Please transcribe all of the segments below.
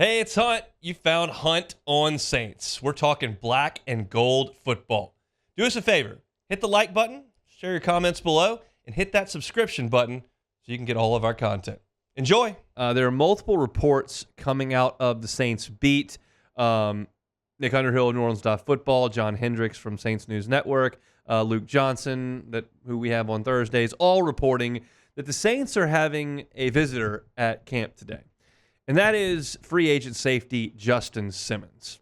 Hey, it's Hunt. You found Hunt on Saints. We're talking black and gold football. Do us a favor. Hit the like button, share your comments below, and hit that subscription button so you can get all of our content. Enjoy. There are multiple reports coming out of the Saints beat. Nick Underhill of New Orleans Football, John Hendricks from Saints News Network, Luke Johnson, who we have on Thursdays, all reporting that the Saints are having a visitor at camp today. And that is free agent safety Justin Simmons.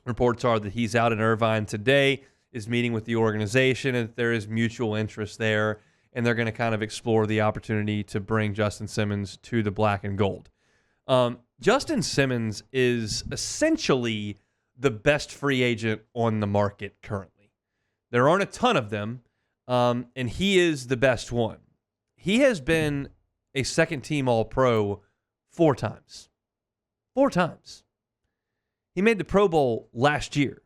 Reports are that he's out in Irvine today, is meeting with the organization, and there is mutual interest there, and they're going to kind of explore the opportunity to bring Justin Simmons to the black and gold. Justin Simmons is essentially the best free agent on the market currently. There aren't a ton of them, and he is the best one. He has been a second-team All-Pro 4 times. 4 times. He made the Pro Bowl last year.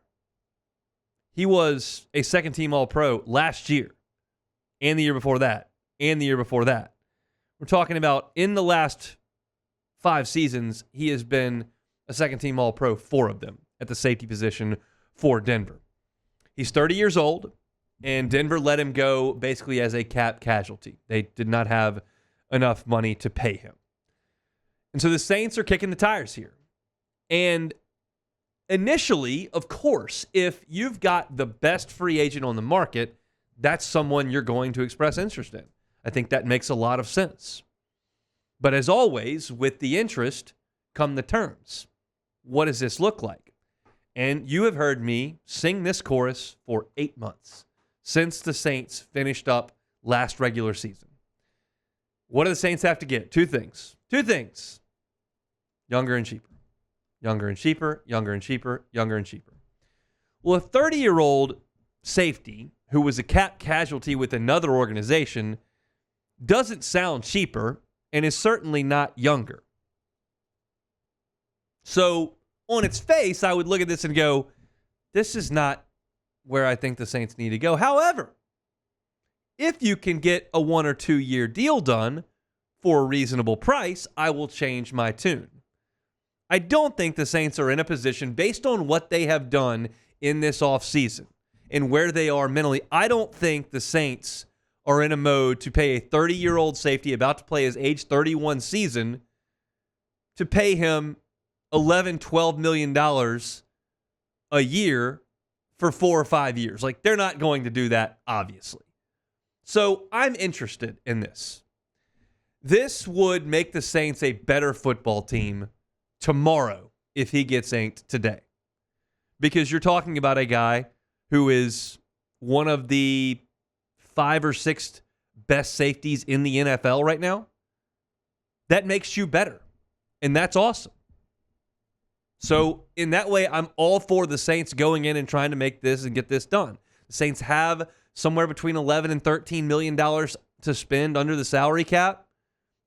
He was a second-team All-Pro last year, and the year before that, and the year before that. We're talking about in the last 5 seasons, he has been a second-team All-Pro 4 of them at the safety position for Denver. He's 30 years old, and Denver let him go basically as a cap casualty. They did not have enough money to pay him. And so the Saints are kicking the tires here. And initially, of course, if you've got the best free agent on the market, that's someone you're going to express interest in. I think that makes a lot of sense. But as always, with the interest come the terms. What does this look like? And you have heard me sing this chorus for 8 months since the Saints finished up last regular season. What do the Saints have to get? 2 things. 2 things. Younger and cheaper. Younger and cheaper, younger and cheaper, younger and cheaper. Well, a 30-year-old safety who was a cap casualty with another organization doesn't sound cheaper and is certainly not younger. So, on its face, I would look at this and go, this is not where I think the Saints need to go. However, if you can get a 1 or 2 year deal done for a reasonable price, I will change my tune. I don't think the Saints are in a position, based on what they have done in this offseason and where they are mentally, I don't think the Saints are in a mode to pay a 30-year-old safety about to play his age 31 season to pay him $11, $12 million a year for 4 or 5 years. Like, they're not going to do that, obviously. So I'm interested in this. This would make the Saints a better football team tomorrow if he gets inked today. Because you're talking about a guy who is one of the 5 or 6 best safeties in the NFL right now. That makes you better. And that's awesome. So in that way, I'm all for the Saints going in and trying to make this and get this done. The Saints have somewhere between $11 and $13 million to spend under the salary cap.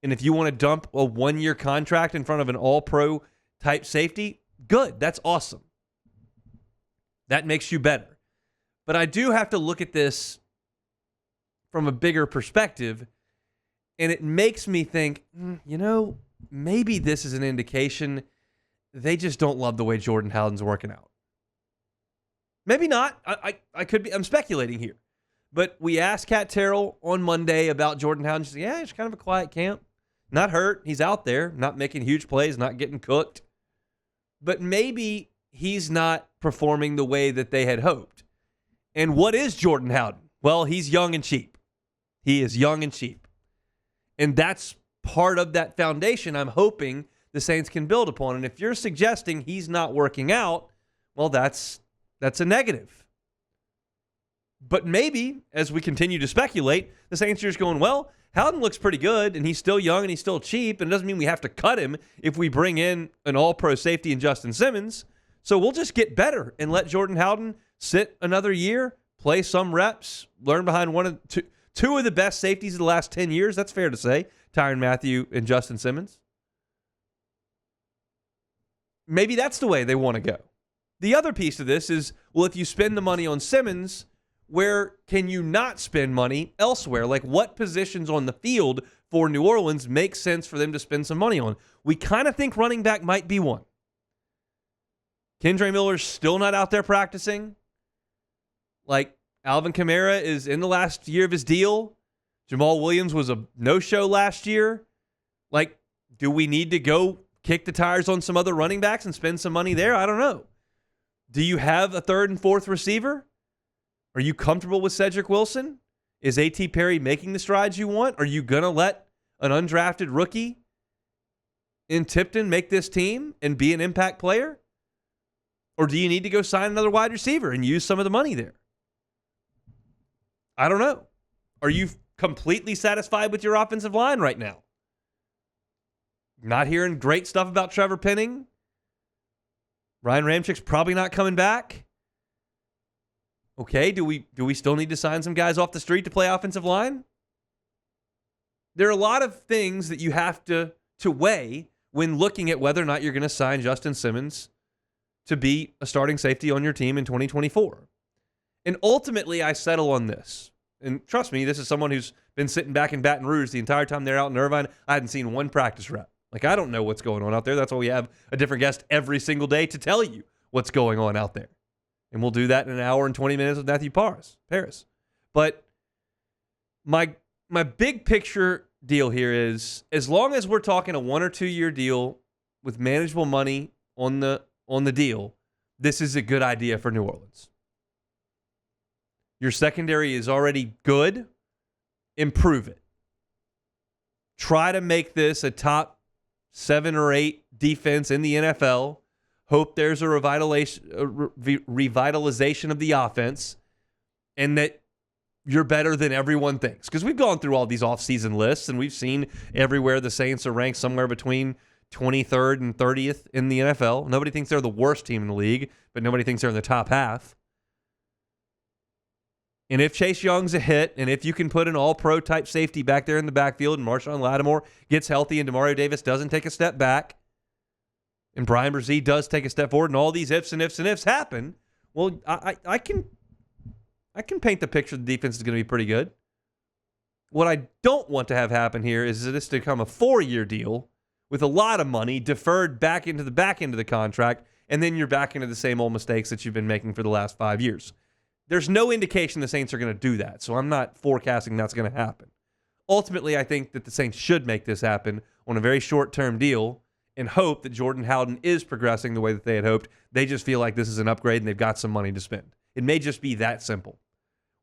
And if you want to dump a 1-year contract in front of an all-pro type safety, good. That's awesome. That makes you better. But I do have to look at this from a bigger perspective, and it makes me think, maybe this is an indication they just don't love the way Jordan Howden's working out. Maybe not. I could be. I'm speculating here. But we asked Kat Terrell on Monday about Jordan Howden. She said, yeah, it's kind of a quiet camp. Not hurt. He's out there, not making huge plays, not getting cooked. But maybe he's not performing the way that they had hoped. And what is Jordan Howden? Well, he's young and cheap. He is young and cheap. And that's part of that foundation I'm hoping the Saints can build upon. And if you're suggesting he's not working out, well, that's a negative. But maybe, as we continue to speculate, the Saints are just going, well, Howden looks pretty good, and he's still young, and he's still cheap, and it doesn't mean we have to cut him if we bring in an all-pro safety in Justin Simmons. So we'll just get better and let Jordan Howden sit another year, play some reps, learn behind two of the best safeties of the last 10 years. That's fair to say, Tyrann Mathieu and Justin Simmons. Maybe that's the way they want to go. The other piece of this is, well, if you spend the money on Simmons, where can you not spend money elsewhere? Like, what positions on the field for New Orleans makes sense for them to spend some money on. We kind of think running back might be one. Kendre Miller's still not out there practicing. Like, Alvin Kamara is in the last year of his deal. Jamal Williams was a no-show last year. Like, do we need to go kick the tires on some other running backs and spend some money there? I don't know. Do you have a third and fourth receiver? Are you comfortable with Cedric Wilson? Is A.T. Perry making the strides you want? Are you going to let an undrafted rookie in Tipton make this team and be an impact player? Or do you need to go sign another wide receiver and use some of the money there? I don't know. Are you completely satisfied with your offensive line right now? Not hearing great stuff about Trevor Penning. Ryan Ramchick's probably not coming back. Okay, do we still need to sign some guys off the street to play offensive line? There are a lot of things that you have to weigh when looking at whether or not you're going to sign Justin Simmons to be a starting safety on your team in 2024. And ultimately, I settle on this. And trust me, this is someone who's been sitting back in Baton Rouge the entire time they're out in Irvine. I hadn't seen one practice rep. Like, I don't know what's going on out there. That's why we have a different guest every single day to tell you what's going on out there. And we'll do that in an hour and 20 minutes with Matthew Paris. But my big picture deal here is, as long as we're talking a 1 or 2 year deal with manageable money on the deal, this is a good idea for New Orleans. Your secondary is already good. Improve it. Try to make this a top 7 or 8 defense in the NFL. Hope there's a revitalization of the offense and that you're better than everyone thinks. Because we've gone through all these offseason lists and we've seen everywhere the Saints are ranked somewhere between 23rd and 30th in the NFL. Nobody thinks they're the worst team in the league, but nobody thinks they're in the top half. And if Chase Young's a hit, and if you can put an all-pro type safety back there in the backfield, and Marshawn Lattimore gets healthy, and Demario Davis doesn't take a step back, and Brian Brzee does take a step forward, and all these ifs and ifs and ifs happen, well, I can paint the picture the defense is going to be pretty good. What I don't want to have happen here is this to become a 4-year deal with a lot of money deferred back into the back end of the contract, and then you're back into the same old mistakes that you've been making for the last 5 years. There's no indication the Saints are going to do that, so I'm not forecasting that's going to happen. Ultimately, I think that the Saints should make this happen on a very short-term deal and hope that Jordan Howden is progressing the way that they had hoped. They just feel like this is an upgrade and they've got some money to spend. It may just be that simple.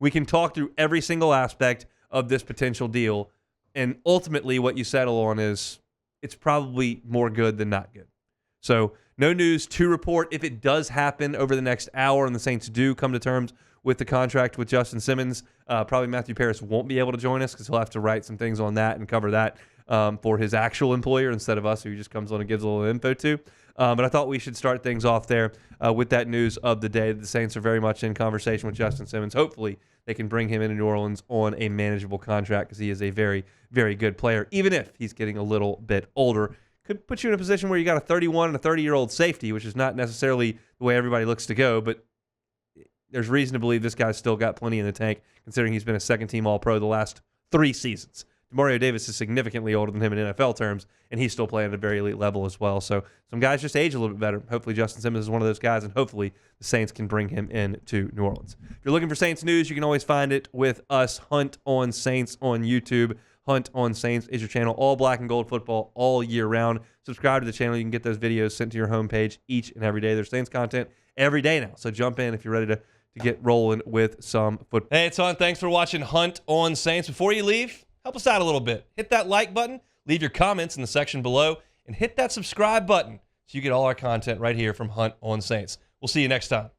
We can talk through every single aspect of this potential deal, and ultimately what you settle on is it's probably more good than not good. So no news to report. If it does happen over the next hour and the Saints do come to terms with the contract with Justin Simmons, probably Matthew Paris won't be able to join us because he'll have to write some things on that and cover that for his actual employer instead of us, who he just comes on and gives a little info to. But I thought we should start things off there with that news of the day. The Saints are very much in conversation with Justin Simmons. Hopefully they can bring him into New Orleans on a manageable contract because he is a very, very good player, even if he's getting a little bit older. Could put you in a position where you got a 31 and a 30-year-old safety, which is not necessarily the way everybody looks to go, but there's reason to believe this guy's still got plenty in the tank, considering he's been a second-team All-Pro the last 3 seasons. Demario Davis is significantly older than him in NFL terms, and he's still playing at a very elite level as well. So some guys just age a little bit better. Hopefully Justin Simmons is one of those guys, and hopefully the Saints can bring him into New Orleans. If you're looking for Saints news, you can always find it with us, Hunt on Saints on YouTube. Hunt on Saints is your channel, all black and gold football all year round. Subscribe to the channel. You can get those videos sent to your homepage each and every day. There's Saints content every day now, so jump in if you're ready to get rolling with some football. Hey, it's Hunt. Thanks for watching Hunt on Saints. Before you leave, help us out a little bit. Hit that like button, leave your comments in the section below, and hit that subscribe button so you get all our content right here from Hunt on Saints. We'll see you next time.